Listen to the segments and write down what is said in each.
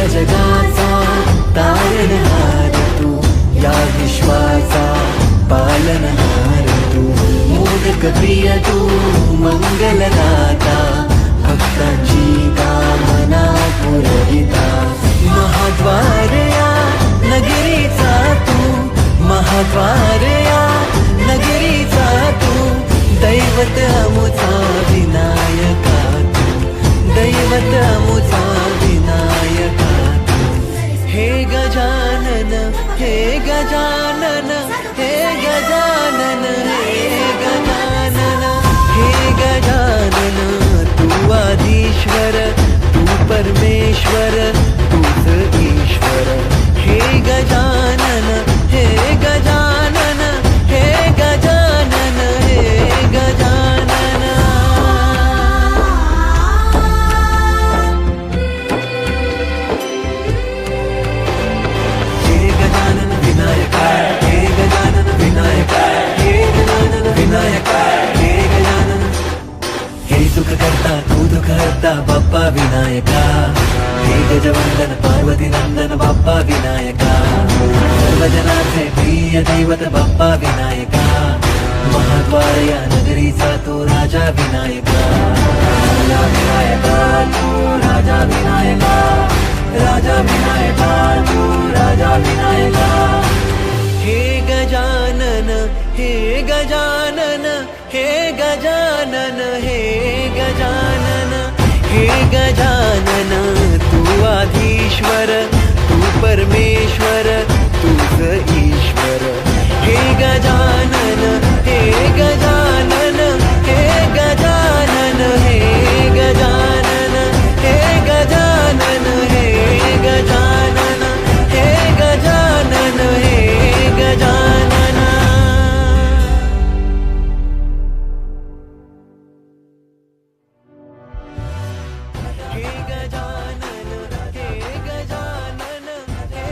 जगाचा तारणहार तू, या विश्वाचा पालनहार तू, मोदक प्रिय तू, मंगलदाता, भक्तांची कामना पुरविता, महाद्वार या नगरीचा तू, महाद्वार या नगरीचा तू, दैवत अमुचा विनायका तू, दैवत अमुचा विनायका तू. हे गजानन, हे गजानन, हे गजानन, हे गजानन, हे गजानन, तू आदिश्वर, तू परमेश्वर, तूच ईश्वर. हे गजानन, हे गजानन, हे गजानन, हे गजानन. हे गजानन विनायका, हे गजानन विनायका, हे गजानन विनायका, हे गजानन. हे सुख करता तू दुःख हरता बाप्पा विनायका, हे गजवंदन पार्वती नंदन बाप्पा विनायका, सर्वजनांचे प्रिय दैवत बाप्पा विनायका, महाद्वार या नगरीचा तो राजा विनायका, राजा विनायका तू, राजा विनायका, राजा विनायका तू, राजा विनायका. हे गजानन, हे गजानन, हे गजानन, हे गजानन, हे गजानन, तू आधीश्वर, तू परमेश्वर, तूच ईश्वर. हे गजानन, हे गजानन, हे गजानन, हे गजानन, हे गजानन, हे गजानन, हे गजानन, हे गजानन. हे गजानन, हे गजानन, हे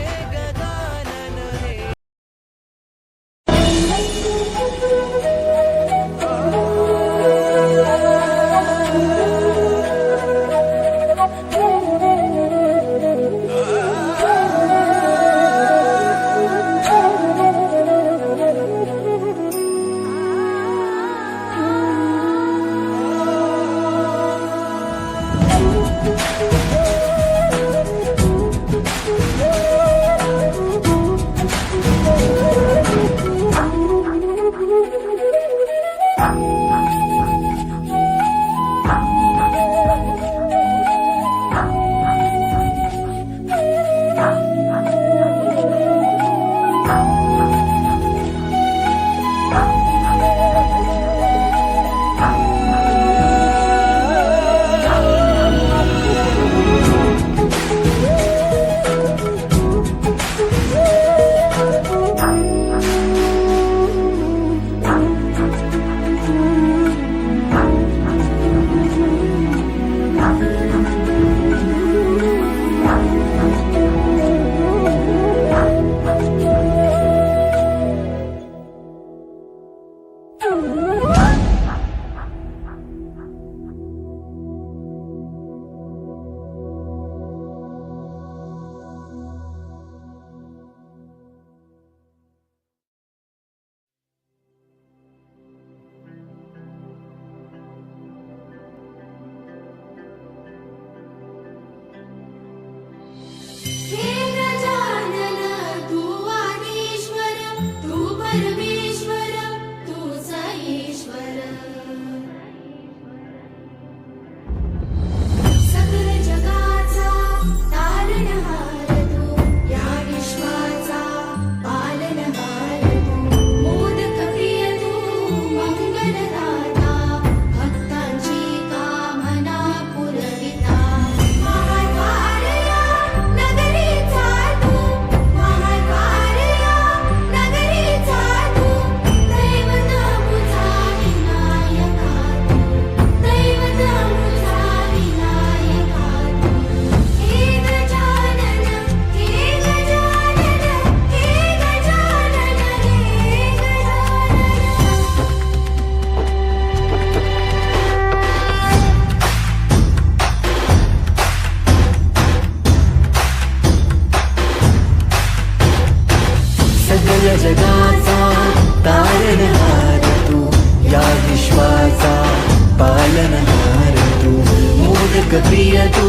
लोकप्रिय तू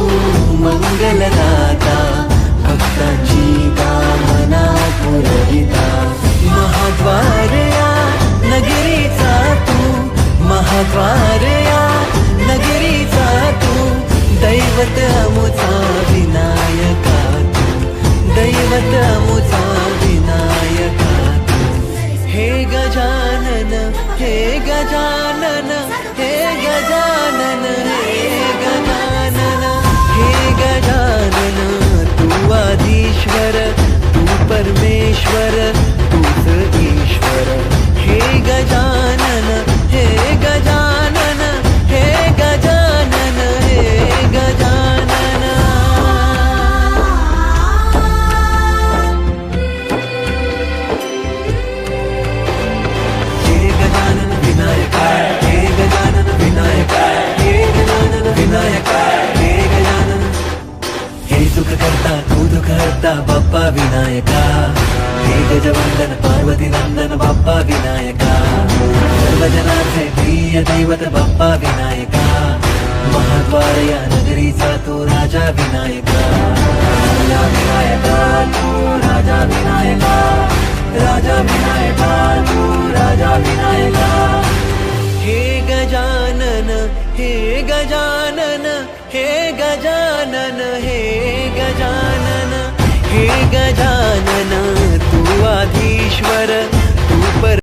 मंगलदाता, भक्तांची कामना पुरविता. महाद्वार या नगरीचा तू, महाद्वार या नगरीचा तू, दैवत अमुचा विनायका तू, दैवत अमुचा विनायका तू. हे गजानन, हे गजानन, हे गजानन, हे गजानन, हे गजानन. तू आधीश्वर, तू परमेश्वर, तूच ईश्वर. हे गजानन, हे गजानन, हे गजानन, हे गजानन. हे गजानन विनायका, हे गजानन विनायका, हे गजानन विनायका, हे गजानन. हे सुख करता तू दुःख हरता बाप्पा विनायका. हे गजवंदन पार्वती नंदन बाप्पा विनायका. सर्वजनांचे प्रिय दैवत बाप्पा विनायका. महाद्वार या नगरीचा तू राजा विनायका. राजा विनायका तू राजा विनायका, राजा विनायका तू राजा विनायका. हे गजानन, हे गजानन, हे गजानन, हे गजानन, हे गजानन. तू आधीश्वर,